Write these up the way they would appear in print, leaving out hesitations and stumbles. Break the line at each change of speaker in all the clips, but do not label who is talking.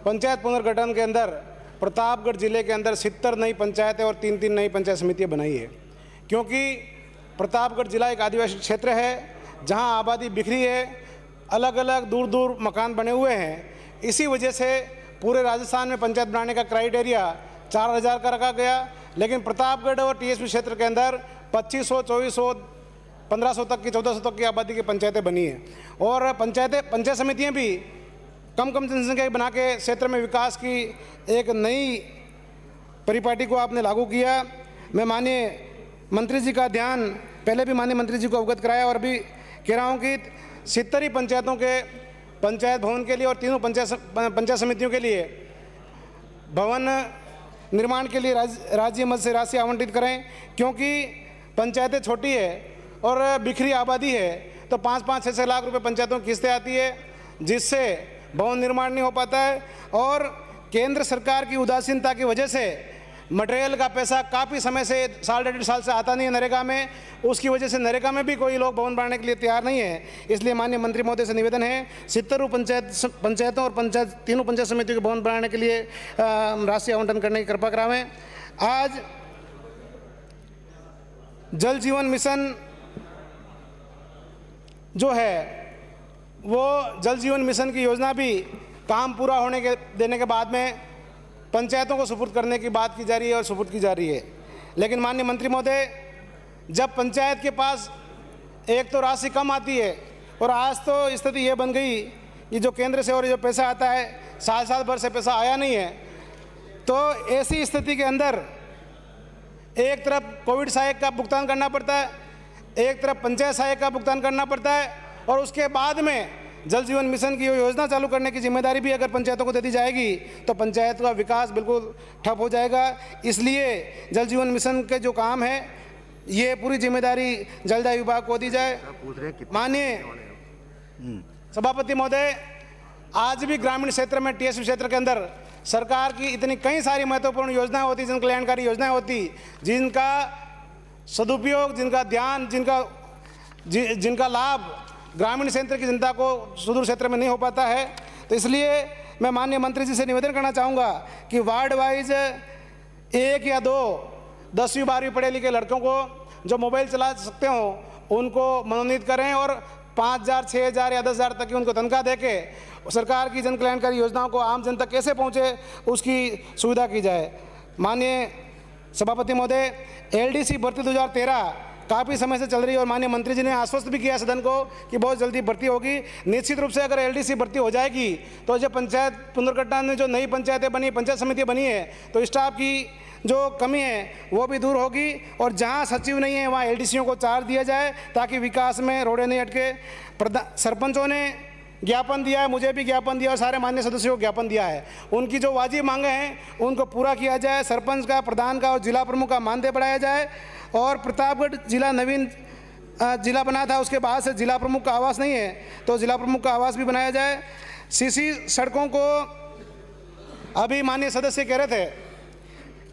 पंचायत पुनर्गठन के अंदर प्रतापगढ़ जिले के अंदर 70 नई पंचायतें और 3 नई पंचायत समितियां बनाई है, क्योंकि प्रतापगढ़ जिला एक आदिवासी क्षेत्र है जहां आबादी बिखरी है, अलग अलग दूर दूर मकान बने हुए हैं। इसी वजह से पूरे राजस्थान में पंचायत बनाने का क्राइटेरिया 4000 का रखा गया, लेकिन प्रतापगढ़ और टीएसपी क्षेत्र के अंदर 2500, 2400, 1500 तक की, 1400 तक की आबादी की पंचायतें बनी हैं। और पंचायत समितियां भी कम जनसंख्या बना के क्षेत्र में विकास की एक नई परिपाटी को आपने लागू किया। मैं माननीय मंत्री जी का ध्यान पहले भी माननीय मंत्री जी को अवगत कराया और अभी कह रहा हूँ कि 70 पंचायतों के पंचायत भवन के लिए और तीनों पंचायत समितियों के लिए भवन निर्माण के लिए राज्य मद से राशि आवंटित करें, क्योंकि पंचायतें छोटी है और बिखरी आबादी है, तो 5-5, 6-6 लाख रुपए पंचायतों की किस्तें आती है, जिससे भवन निर्माण नहीं हो पाता है। और केंद्र सरकार की उदासीनता की वजह से मटेरियल का पैसा काफ़ी समय से 1.5 साल से आता नहीं है नरेगा में, उसकी वजह से नरेगा में भी कोई लोग भवन बनाने के लिए तैयार नहीं है। इसलिए माननीय मंत्री महोदय से निवेदन है 70 पंचायतों और तीनों पंचायत समितियों के भवन बनाने के लिए राशि आवंटन करने की कृपा करावें। आज जल जीवन मिशन जो है वो जल जीवन मिशन की योजना भी काम पूरा होने के देने के बाद में पंचायतों को सुपुर्द करने की बात की जा रही है और सुपुर्द की जा रही है। लेकिन माननीय मंत्री महोदय, जब पंचायत के पास एक तो राशि कम आती है और आज तो स्थिति ये बन गई कि जो केंद्र से और जो पैसा आता है साल भर से पैसा आया नहीं है, तो ऐसी स्थिति के अंदर एक तरफ कोविड सहायक का भुगतान करना पड़ता है, एक तरफ पंचायत सहायक का भुगतान करना पड़ता है, और उसके बाद में जल जीवन मिशन की योजना चालू करने की जिम्मेदारी भी अगर पंचायतों को दे दी जाएगी तो पंचायत का विकास बिल्कुल ठप हो जाएगा। इसलिए जल जीवन मिशन के जो काम है ये पूरी जिम्मेदारी जलदाय विभाग को दी जाए। माननीय सभापति महोदय, आज भी ग्रामीण क्षेत्र में टीएसपी क्षेत्र के अंदर सरकार की इतनी कई सारी महत्वपूर्ण योजनाएं होती, जन कल्याणकारी योजनाएं होती, जिनका सदुपयोग, जिनका ध्यान, जिनका लाभ ग्रामीण क्षेत्र की जनता को सुदूर क्षेत्र में नहीं हो पाता है। तो इसलिए मैं माननीय मंत्री जी से निवेदन करना चाहूँगा कि वार्ड वाइज 1 या 2 10वीं 12वीं पढ़े लिखे लड़कों को जो मोबाइल चला सकते हो उनको मनोनीत करें और 5000, 6000 या 10,000 तक की उनको तनख्वाह देके सरकार की जन कल्याणकारी योजनाओं को आम जनता कैसे पहुँचे उसकी सुविधा की जाए। माननीय सभापति महोदय, एलडीसी भर्ती 2013 काफ़ी समय से चल रही है और माननीय मंत्री जी ने आश्वस्त भी किया सदन को कि बहुत जल्दी भर्ती होगी। निश्चित रूप से अगर एलडीसी भर्ती हो जाएगी तो जो पंचायत पुनर्गठन में जो नई पंचायतें बनी, पंचायत समितियाँ बनी है, तो स्टाफ की जो कमी है वो भी दूर होगी। और जहाँ सचिव नहीं है वहाँ एलडीसीओं को चार्ज दिया जाए ताकि विकास में रोड़े नहीं अटके। सरपंचों ने ज्ञापन दिया है, मुझे भी ज्ञापन दिया और सारे मान्य सदस्यों को ज्ञापन दिया है, उनकी जो वाजिब मांगे हैं उनको पूरा किया जाए। सरपंच का, प्रधान का और जिला प्रमुख का मानदेय बढ़ाया जाए। और प्रतापगढ़ जिला नवीन जिला बना था, उसके बाद से जिला प्रमुख का आवास नहीं है तो जिला प्रमुख का आवास भी बनाया जाए। सीसी सड़कों को अभी माननीय सदस्य कह रहे थे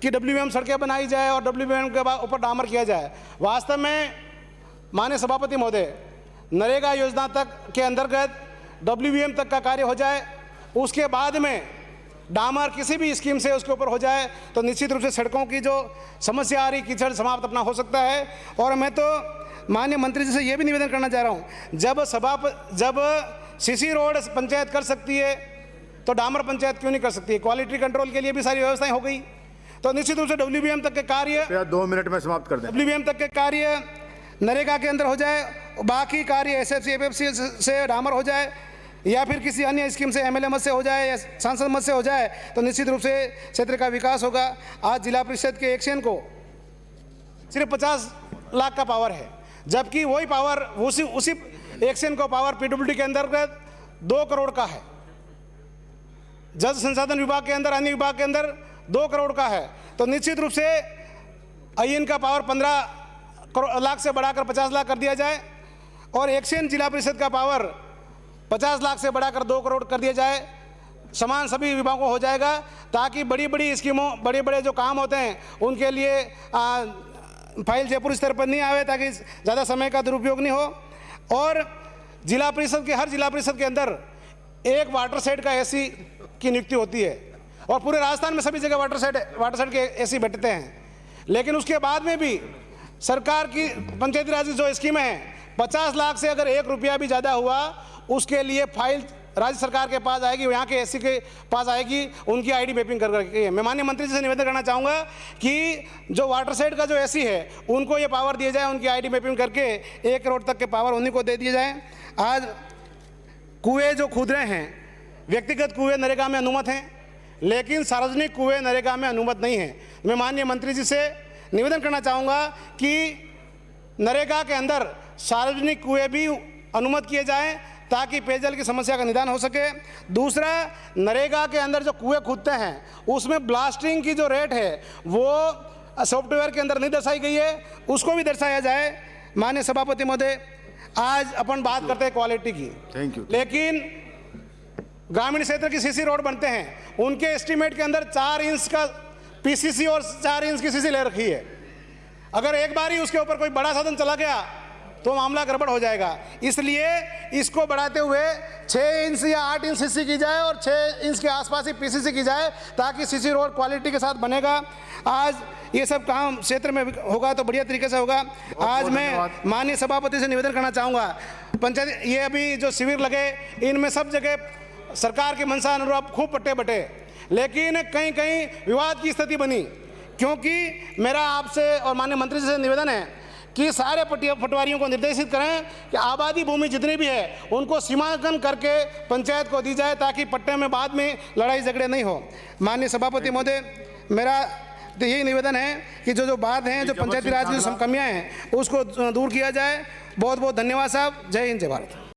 कि डब्ल्यूएम सड़कें बनाई जाए और डब्ल्यूएम के बाद ऊपर डामर किया जाए। वास्तव में माननीय सभापति महोदय, नरेगा योजना तक के अंतर्गत डब्ल्यूएम तक का कार्य हो जाए, उसके बाद में डामर किसी भी स्कीम से उसके ऊपर हो जाए तो निश्चित रूप से सड़कों की जो समस्या आ रही कीचड़ समाप्त अपना हो सकता है। और मैं तो माननीय मंत्री जी से ये भी निवेदन करना चाह रहा हूँ, जब सीसी रोड पंचायत कर सकती है तो डामर पंचायत क्यों नहीं कर सकती है? क्वालिटी कंट्रोल के लिए भी सारी व्यवस्थाएं हो गई, तो निश्चित रूप से डब्ल्यूबीएम तक के कार्य
2 मिनट में समाप्त कर दें।
डब्ल्यूबीएम तक के कार्य नरेगा के अंदर हो जाए, बाकी कार्य एसएफसी एफएफसी से डामर हो जाए या फिर किसी अन्य स्कीम से एमएलए मद से हो जाए या सांसद मद से हो जाए तो निश्चित रूप से क्षेत्र का विकास होगा। आज जिला परिषद के एक्शन को सिर्फ 50 लाख का पावर है, जबकि वही पावर उसी एक्शन को पावर पीडब्ल्यूडी के अंतर्गत 2 करोड़ का है, जल संसाधन विभाग के अंदर, अन्य विभाग के अंदर 2 करोड़ का है। तो निश्चित रूप से आईएन का पावर 15 लाख से बढ़ाकर 50 लाख कर दिया जाए और एक्शन जिला परिषद का पावर 50 लाख से बढ़ाकर 2 करोड़ कर दिया जाए। समान सभी विभागों हो जाएगा ताकि बड़ी बड़ी स्कीमों, बड़े बड़े जो काम होते हैं उनके लिए फाइल जयपुर स्तर पर नहीं आवे ताकि ज़्यादा समय का दुरुपयोग नहीं हो। और जिला परिषद के हर जिला परिषद के अंदर एक वाटर शेड का एसी की नियुक्ति होती है और पूरे राजस्थान में सभी जगह वाटर साइड के एसी बैठते हैं, लेकिन उसके बाद में भी सरकार की पंचायती राज की जो स्कीमें हैं 50 लाख से अगर 1 रुपया भी ज़्यादा हुआ उसके लिए फाइल राज्य सरकार के पास आएगी, यहाँ के एसी के पास आएगी, उनकी आईडी मैपिंग कर करके। मैं माननीय मंत्री जी से निवेदन करना चाहूँगा कि जो वाटर साइड का जो एसी है उनको ये पावर दिया जाए, उनकी आईडी मैपिंग करके 1 करोड़ तक के पावर उन्हीं को दे दिए जाए। आज कुएँ जो खुद रहे हैं, व्यक्तिगत कुएँ नरेगा में अनुमत हैं, लेकिन सार्वजनिक कुएँ नरेगा में अनुमत नहीं हैं। मैं माननीय मंत्री जी से निवेदन करना चाहूँगा कि नरेगा के अंदर सार्वजनिक कुएँ भी अनुमत किए जाएं ताकि पेयजल की समस्या का निदान हो सके। दूसरा, नरेगा के अंदर जो कुएँ खुदते हैं उसमें ब्लास्टिंग की जो रेट है वो सॉफ्टवेयर के अंदर नहीं दर्शाई गई है, उसको भी दर्शाया जाए। माननीय सभापति महोदय, आज अपन बात करते हैं क्वालिटी की,
थैंक यू,
लेकिन ग्रामीण क्षेत्र की सीसी रोड बनते हैं, उनके एस्टीमेट के अंदर 4 इंच का पीसीसी और 4 इंच की सीसी ले रखी है। अगर एक बार ही उसके ऊपर कोई बड़ा साधन चला गया तो मामला गड़बड़ हो जाएगा। इसलिए इसको बढ़ाते हुए 6 इंच या 8 इंच सीसी की जाए और 6 इंच के आसपास ही पीसीसी की जाए ताकि सीसी रोड क्वालिटी के साथ बनेगा। आज ये सब काम क्षेत्र में होगा तो बढ़िया तरीके से होगा। आज मैं माननीय सभापति से निवेदन करना चाहूँगा, पंचायत ये अभी जो शिविर लगे इनमें सब जगह सरकार की मंशा अनुरूप खूब पट्टे बटे, लेकिन कहीं कहीं विवाद की स्थिति बनी, क्योंकि मेरा आपसे और माननीय मंत्री जी से निवेदन है कि सारे पटवारियों को निर्देशित करें कि आबादी भूमि जितनी भी है उनको सीमांकन करके पंचायत को दी जाए ताकि पट्टे में बाद में लड़ाई झगड़े नहीं हो। माननीय सभापति महोदय, मेरा तो यही निवेदन है कि जो बात है, जो पंचायती राज की कमियाँ हैं उसको दूर किया जाए। बहुत बहुत धन्यवाद साहब। जय हिंद, जय भारत।